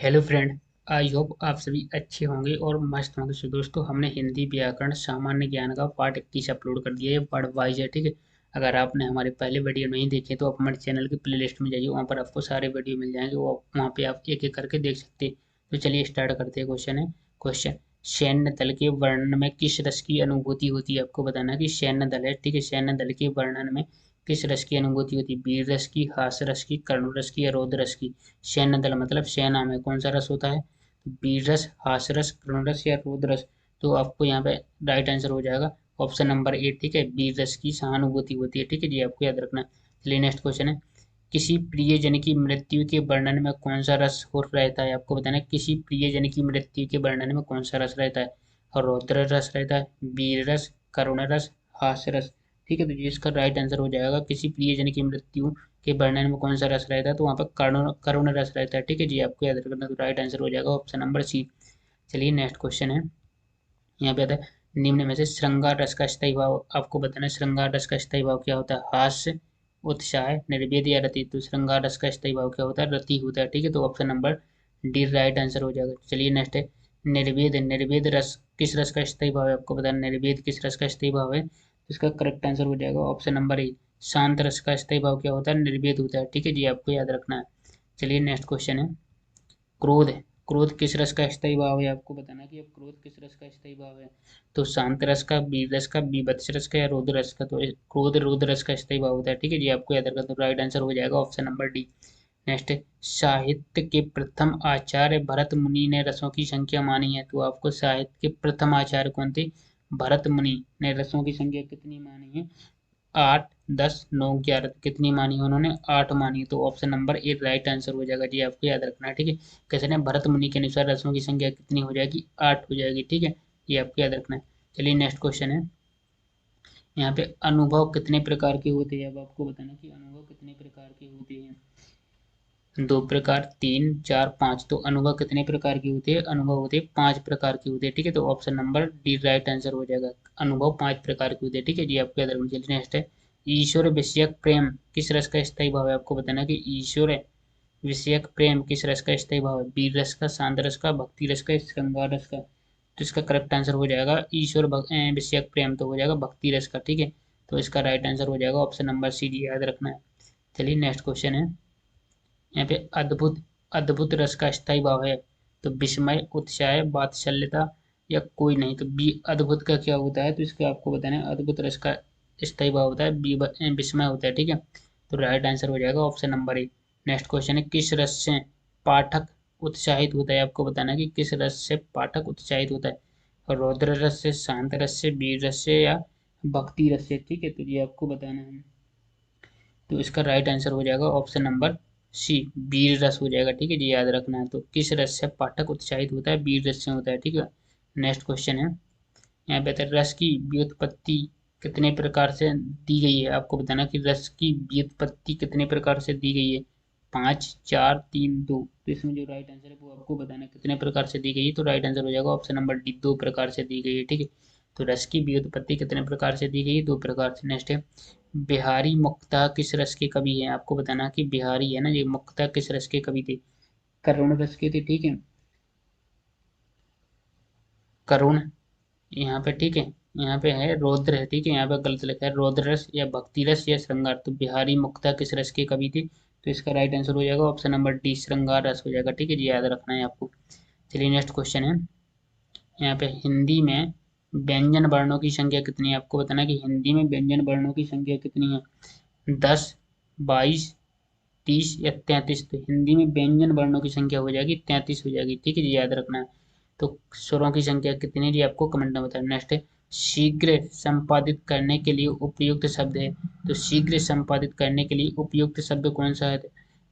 Hello friend. I hope आप सभी अच्छे होंगे और मस्त होंगे। सो दोस्तों, हमने हिंदी व्याकरण सामान्य ज्ञान का पार्ट 21 अपलोड कर दिया है, पार्ट वाइज है, ठीक है। अगर आपने हमारे पहले वीडियो नहीं देखे तो आप हमारे चैनल की प्लेलिस्ट में जाइए, वहाँ पर आपको सारे वीडियो मिल जाएंगे, वो वहाँ पे आप एक एक करके देख सकते हैं। तो चलिए स्टार्ट करते हैं। क्वेश्चन है, क्वेश्चन, सैन्य दल के वर्णन में किस रस की अनुभूति होती है? आपको बताना है कि सैन्य दल है, ठीक है, सैन्य दल के वर्णन में किस रस की अनुभूति होती है? वीर रस की, हास रस की, करुण रस की या रौद्र रस की? सैन्य दल मतलब सेना में कौन सा रस होता है? तो वीर रस, हास रस, करुण रस या रौद्र रस? तो आपको यहाँ पे राइट आंसर हो जाएगा ऑप्शन नंबर ए, ठीक है, वीर रस की सहानुभूति होती है, ठीक है जी, आपको याद रखना है। चलिए नेक्स्ट क्वेश्चन है, किसी प्रियजन की मृत्यु के वर्णन में कौन सा रस हो रहता है? आपको बताना है किसी प्रियजन की मृत्यु के वर्णन में कौन सा रस रहता है? और रौद्र रस रहता है, वीर रस, करुण रस, हास्य रस? ठीक है, तो ये इसका राइट आंसर हो जाएगा किसी प्रियजन की मृत्यु के वर्णन में कौन सा रस रहता है, तो वहाँ पर करुण करुण रस रहता है, ठीक है जी, आपको याद रखना। तो राइट आंसर हो जाएगा ऑप्शन नंबर सी। चलिए नेक्स्ट क्वेश्चन है, यहाँ पे आता है, निम्न में से श्रृंगार रस का स्थायी भाव आपको बताना है। श्रृंगार रस का स्थायी भाव क्या होता है? हास्य, उत्साह, निर्वेद या रति? तो श्रृंगार रस का स्थायी भाव क्या होता है? रति होता है, ठीक है, तो option number D right answer हो जाएगा। चलिए नेक्स्ट है, निर्वेद, निर्वेद रस किस रस का स्थायी भाव है? आपको बताना निर्वेद किस रस का स्थायी भाव है, तो इसका करेक्ट आंसर हो जाएगा ऑप्शन नंबर ए, शांत रस का स्थायी भाव क्या होता है? निर्वेद होता है, ठीक है जी, आपको याद रखना है। चलिए नेक्स्ट क्वेश्चन है, क्रोध है, क्रोध किस रस का स्थायी भाव है? आपको बताना है कि अब क्रोध किस रस का स्थायी भाव है, तो शांत रस का, वीर रस का, बीभत्स रस का या रौद्र रस का? तो क्रोध रौद्र रस का स्थायी भाव होता है, ठीक है जी, आपको याद रखना। तो राइट आंसर हो जाएगा ऑप्शन नंबर डी। नेक्स्ट है, साहित्य के प्रथम आचार्य भरत मुनि ने रसों की संख्या मानी है? तो आपको साहित्य के प्रथम आचार्य कौन थे? भरत मुनि ने रसों की संख्या कितनी मानी है? 8, 10, 9, 11? कितनी मानी है उन्होंने? 8 मानी है, तो option number A right answer हो जाएगा जी, आपको याद रखना है, ठीक है। कैसे ना, भरत मुनि के अनुसार रसों की संख्या कितनी हो जाएगी? 8 हो जाएगी, ठीक है, ये आपको याद रखना है। चलिए नेक्स्ट क्वेश्चन है, यहाँ पे अनुभव कितने प्रकार के होते हैं? अब आपको बताना कि अनुभव कितने प्रकार के होते हैं। 2 प्रकार, 3, 4, 5? तो अनुभव कितने प्रकार के होते हैं? अनुभव होते हैं 5 प्रकार के होते हैं, ठीक है, तो option number D right answer हो जाएगा। अनुभव 5 प्रकार के होते हैं, ठीक है जी, आपको याद रखना। चलिए नेक्स्ट है, ईश्वर विषयक प्रेम किस रस का स्थायी भाव है? आपको बताना कि ईश्वर विषयक प्रेम किस रस का स्थायी भाव है? वीर रस का, शांत रस का, भक्ति रस का, श्रृंगार रस का? तो इसका करेक्ट आंसर हो जाएगा ईश्वर विषयक प्रेम, तो हो जाएगा भक्ति रस का, ठीक है, तो इसका राइट आंसर हो जाएगा ऑप्शन नंबर सी डी, याद रखना है। चलिए नेक्स्ट क्वेश्चन है, यहाँ पे अद्भुत, अद्भुत रस का स्थायी भाव है, तो विस्मय, उत्साह, वात्सल्यता या कोई नहीं? तो बी अद्भुत का क्या होता है, तो इसका आपको बताना है, अद्भुत रस का स्थायी भाव होता है विस्मय होता है, ठीक है, तो राइट आंसर हो जाएगा option number A. Next question है, किस रस से पाठक उत्साहित होता है? आपको बताना है कि किस रस से पाठक उत्साहित होता है, और रौद्र रस से, शांत रस से, वीर रस से या भक्ति रस से? ठीक है, तो ये आपको बताना है, तो इसका राइट आंसर हो जाएगा ऑप्शन नंबर सी, वीर रस हो जाएगा, ठीक है जी, याद रखना है। तो किस रस से पाठक उत्साहित होता है? वीर रस से होता है, ठीक है। नेक्स्ट क्वेश्चन है, यहाँ पे आता है, रस की व्युत्पत्ति कितने प्रकार से दी गई है? आपको बताना कि रस की व्युत्पत्ति कितने प्रकार से दी गई है? 5, 4, 3, 2? तो इसमें जो राइट आंसर है वो आपको बताना है कितने प्रकार से दी गई है, तो राइट आंसर हो जाएगा ऑप्शन नंबर डी, 2 प्रकार से दी गई है, ठीक है। तो रस की व्युत्पत्ति कितने प्रकार से दी गई है? 2 प्रकार से। नेक्स्ट है, बिहारी मुक्ता किस रस के कवि है? आपको बताना कि बिहारी है ना, ये मुक्ता किस रस के कवि थे? करुण रस के थे, ठीक है, करुण यहाँ पे, ठीक है, यहाँ पे है रौद्र है, ठीक है, यहाँ पे गलत लिखा है, रौद्र रस या भक्ति रस या श्रृंगार? तो बिहारी मुक्ता किस रस के कवि थे? तो इसका राइट आंसर हो जाएगा ऑप्शन नंबर डी, श्रृंगार रस हो जाएगा, ठीक है जी, याद रखना है आपको। चलिए नेक्स्ट क्वेश्चन है, यहाँ पे हिंदी में व्यंजन वर्णों की संख्या कितनी है? आपको बताना है कि हिंदी में व्यंजन वर्णों की संख्या कितनी है? 10, 22, 30 या 33? तो हिंदी में व्यंजन वर्णों की संख्या हो जाएगी 33 हो जाएगी, ठीक है जी, याद रखना है। तो स्वरों की संख्या कितनी है जी, आपको कमेंट में बताना। नेक्स्ट है, शीघ्र संपादित करने के लिए उपयुक्त शब्द है, तो शीघ्र संपादित करने के लिए उपयुक्त शब्द कौन सा है?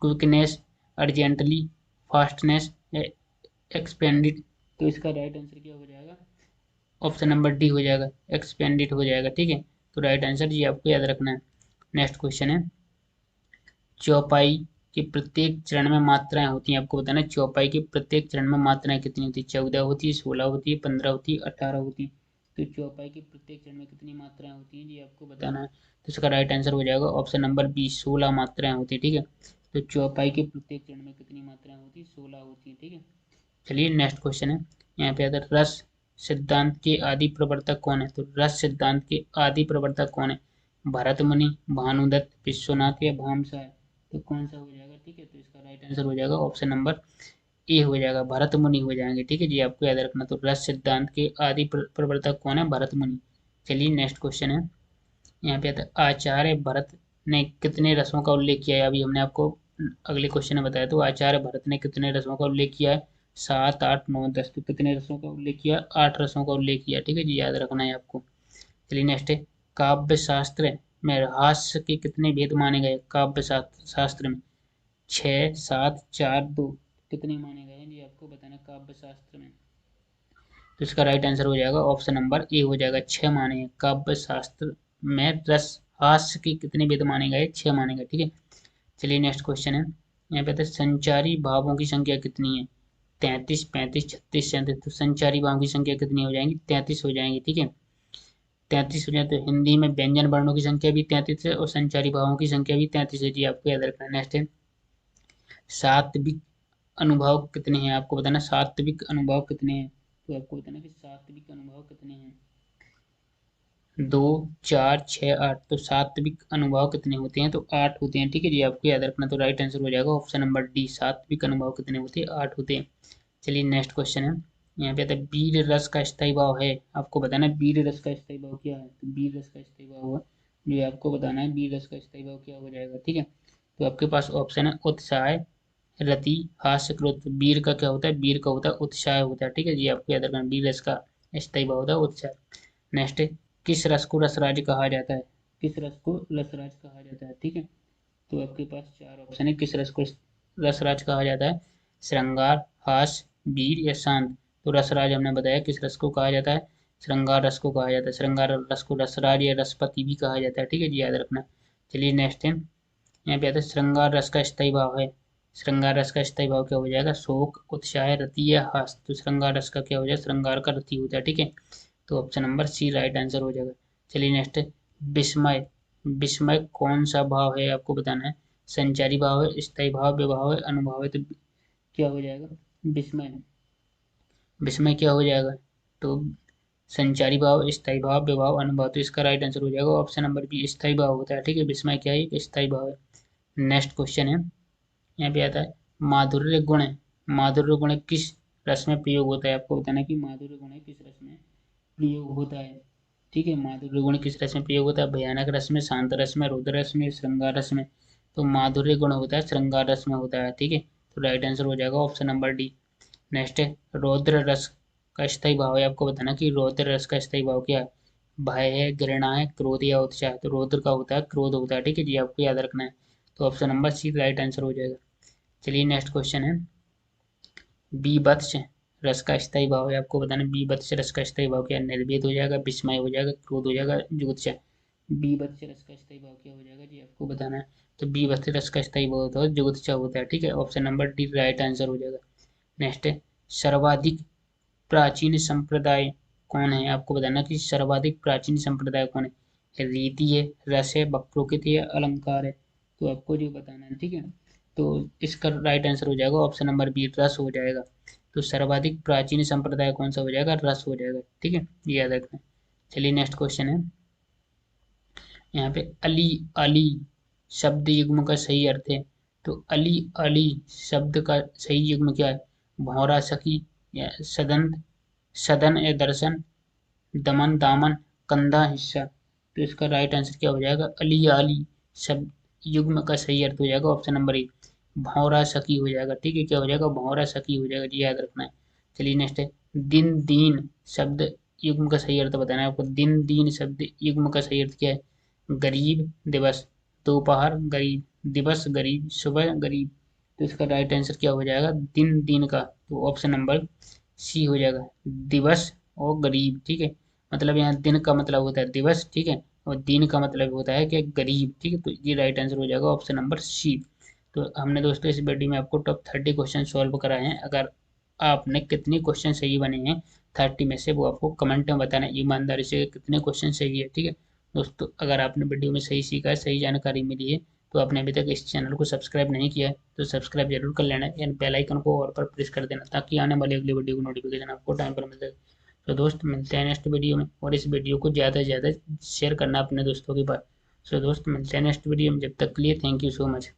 क्विकनेस, अर्जेंटली, फास्टनेस या एक्सपेंडिड? तो इसका राइट आंसर क्या हो जाएगा? ऑप्शन नंबर डी हो जाएगा, एक्सपेंडिड हो जाएगा, ठीक है, तो राइट आंसर जी आपको याद रखना है। नेक्स्ट क्वेश्चन है, चौपाई के प्रत्येक चरण में मात्राएं होती हैं? आपको बताना है चौपाई के प्रत्येक चरण में मात्राएं कितनी होती है? 14 होती है, 16 होती है, 15 होती है, 18 होती है? तो चौपाई के प्रत्येक चरण में कितनी मात्राएं होती हैं, ये आपको बताना है, तो इसका राइट आंसर हो जाएगा ऑप्शन नंबर बी, 16 मात्राएं होती है, ठीक है। तो चौपाई के प्रत्येक चरण में कितनी मात्राएं होती? 16 होती है। ठीक है, चलिए नेक्स्ट क्वेश्चन है। यहाँ पे आता है रस सिद्धांत के आदि प्रवर्तक कौन है? तो रस सिद्धांत के आदि प्रवर्तक कौन है? भरत मुनि, भानुदत्त, विश्वनाथ या भामसा है? तो कौन सा हो जाएगा? ठीक है, तो इसका राइट आंसर हो जाएगा ऑप्शन नंबर ए हो जाएगा, भरत मुनि हो जाएंगे। ठीक है जी, आपको याद रखना। तो रस सिद्धांत के आदि प्रवर्तक कौन है? भरत मुनि। चलिए नेक्स्ट क्वेश्चन है। यहाँ पे आता है आचार्य भरत ने कितने रसों का उल्लेख किया है? अभी हमने आपको अगले क्वेश्चन में बताया। तो आचार्य भरत ने कितने रसों का उल्लेख किया है? 7, 8, 9, 10। तो कितने रसों का उल्लेख किया? 8 रसों का उल्लेख किया। ठीक है जी, याद रखना है आपको। चलिए नेक्स्ट है, काव्य शास्त्र में हास्य के कितने भेद माने गए? काव्य शास्त्र में 6, 7, 4, 2 कितने माने गए हैं जी? आपको बताना काव्य शास्त्र में। तो इसका राइट आंसर हो जाएगा ऑप्शन नंबर ए हो जाएगा, 6 माने हैं। काव्य शास्त्र में रस हास्य के कितने भेद माने गए? 6 माने गए। ठीक है, चलिए नेक्स्ट क्वेश्चन है। यहाँ पे संचारी भावों की संख्या कितनी है? 33, 35, 36, 37। तो संचारी भावों की संख्या कितनी हो जाएंगी? 33 हो जाएंगी। ठीक है, 33 हो जाए। तो हिंदी में व्यंजन वर्णों की संख्या भी 33 है और संचारी भावों की संख्या भी 33 है जी, आपको याद रखना है। नेक्स्ट है, सात्विक अनुभव कितने हैं? आपको बताना सात्विक अनुभव कितने हैं। तो आपको बताना कि सात्विक अनुभव कितने हैं? 2, 4, 6, 8। तो सात्विक अनुभव कितने होते हैं? तो 8 होते हैं। ठीक है जी, आपको याद रखना। तो राइट आंसर हो जाएगा ऑप्शन नंबर डी, सात्विक अनुभव कितने होते हैं? 8 होते हैं। चलिए नेक्स्ट क्वेश्चन है। यहाँ पे आता है वीर रस का स्थायी भाव है। आपको बताना है वीर रस का स्थायी भाव क्या है। तो वीर रस का स्थायी भाव है, जो आपको बताना है वीर रस का स्थायी भाव क्या हो जाएगा। ठीक है, तो आपके पास ऑप्शन है उत्साह, रति, हास्य, क्रोध। वीर का क्या होता है? वीर का होता है उत्साह होता है। ठीक है जी, आपको याद रखना वीर रस का स्थायी भाव होता है उत्साह। नेक्स्ट है, किस रस को रसराज कहा जाता है? किस रस को रसराज कहा जाता है? ठीक है, तो आपके पास 4 ऑप्शन है किस रस को रसराज कहा जाता है। श्रृंगार, हास्य, वीर या शांत। तो रसराज हमने बताया किस रस को कहा जाता है। श्रृंगार रस को कहा जाता है। श्रृंगार रस को रसराज या रसपति भी कहा जाता है। ठीक है जी, याद रखना। चलिए नेक्स्ट है। यहाँ पे आता है श्रृंगार रस का स्थायी भाव है। श्रृंगार रस का स्थायी भाव क्या हो जाएगा? शोक, उत्साह, रति या हास्य। तो श्रृंगार रस का क्या हो जाएगा? श्रृंगार का रति होता है। ठीक है, तो option number C right answer हो जाएगा। चलिए नेक्स्ट है, विस्मय। विस्मय कौन सा भाव है? आपको बताना है। संचारी भाव है, स्थायी भाव, विभाव है, अनुभाव है। तो क्या हो जाएगा? विस्मय। विस्मय क्या हो जाएगा? तो संचारी भाव, स्थायी भाव, विभाव, अनुभाव। तो इसका राइट आंसर हो जाएगा ऑप्शन नंबर बी, स्थायी भाव होता है। ठीक है, विस्मय क्या है? एक स्थायी भाव है। नेक्स्ट क्वेश्चन है। यहाँ पे आता है माधुर्य गुण। माधुर्य गुण किस रस में प्रयोग होता है? आपको बताना है कि माधुर्य गुण किस रस में प्रयोग होता है। ठीक है, माधुर्य गुण किस रस में प्रयोग होता है? भयानक रस में, शांत रस में, रुद्र रस में, श्रृंगार रस में। तो माधुर्य गुण होता है श्रृंगार रस में होता है। ठीक है, तो राइट आंसर हो जाएगा ऑप्शन नंबर डी। नेक्स्ट है, रौद्र रस का स्थायी भाव है। आपको बताना कि रौद्र रस का स्थायी भाव क्या है? भय है, घृणा है, क्रोध या उत्साह। तो रौद्र का होता है क्रोध होता है। ठीक है जी, आपको याद रखना है। तो option number C right answer हो जाएगा। चलिए नेक्स्ट क्वेश्चन है, बीभत्स रस का स्थायी भाव है। आपको बताना बीभत्स रस का स्थायी भाव क्या है? निर्वेद हो जाएगा, विस्मय हो जाएगा, क्रोध हो जाएगा, जुगुप्सा। बीभत्स रस का स्थायी भाव क्या हो जाएगा जी? आपको बताना है। तो बीभत्स रस का स्थायी भाव होता है जुगुप्सा होता है। ठीक है, option number D right answer हो जाएगा। नेक्स्ट है, सर्वाधिक प्राचीन संप्रदाय कौन है? आपको बताना कि सर्वाधिक प्राचीन संप्रदाय कौन है। रीति है, रस है, वक्रोक्ति है, अलंकार है। तो आपको जो बताना है। ठीक है, तो इसका राइट आंसर हो जाएगा ऑप्शन नंबर बी, रस हो जाएगा। तो सर्वाधिक प्राचीन संप्रदाय कौन सा हो जाएगा? रस हो जाएगा। ठीक है, ये याद रखना। चलिए नेक्स्ट क्वेश्चन है। यहाँ पे अली अली शब्द युग्म का सही अर्थ है। तो अली अली शब्द का सही युग्म क्या है? भौरा, सखी या सदन, सदन या दर्शन, दमन, दामन, कंधा, हिस्सा। तो इसका राइट आंसर क्या हो जाएगा? अली या अली शब्द युग्म का सही अर्थ हो जाएगा ऑप्शन नंबर ए, भौरा सखी हो जाएगा। ठीक है, क्या हो जाएगा? भौरा सखी हो जाएगा जी, याद रखना है। चलिए नेक्स्ट है, दिन दीन शब्द युग्म का सही अर्थ बताना है आपको। दिन दीन शब्द युग्म का सही अर्थ क्या है? गरीब, दिवस, दोपहर, गरीब, दिवस, गरीब, सुबह, गरीब। तो इसका राइट आंसर क्या हो जाएगा? दिन दीन का। तो ऑप्शन नंबर सी हो जाएगा, दिवस और गरीब। ठीक है, मतलब यहाँ दिन का मतलब होता है दिवस। ठीक है, और दिन का मतलब होता है कि गरीब। ठीक है, तो ये राइट आंसर हो जाएगा ऑप्शन नंबर सी। तो हमने दोस्तों इस वीडियो में आपको टॉप 30 क्वेश्चन सॉल्व कराए हैं। अगर आपने कितने क्वेश्चन सही बने हैं 30 में से, वो आपको कमेंट में बताना ईमानदारी से कितने क्वेश्चन सही है। ठीक है दोस्तों, अगर आपने वीडियो में सही सीखा है, सही जानकारी मिली है, तो आपने अभी तक इस चैनल को सब्सक्राइब नहीं किया है तो सब्सक्राइब जरूर कर लेना एंड बेल आइकन को और पर प्रेस कर देना ताकि आने वाली अगली वीडियो की नोटिफिकेशन आपको टाइम पर मिल जाए। तो दोस्त मिलते हैं नेक्स्ट वीडियो में, और इस वीडियो को ज़्यादा से ज़्यादा शेयर करना अपने दोस्तों के पास। सो दोस्त मिलते हैं नेक्स्ट वीडियो में, जब तक के लिए थैंक यू सो मच।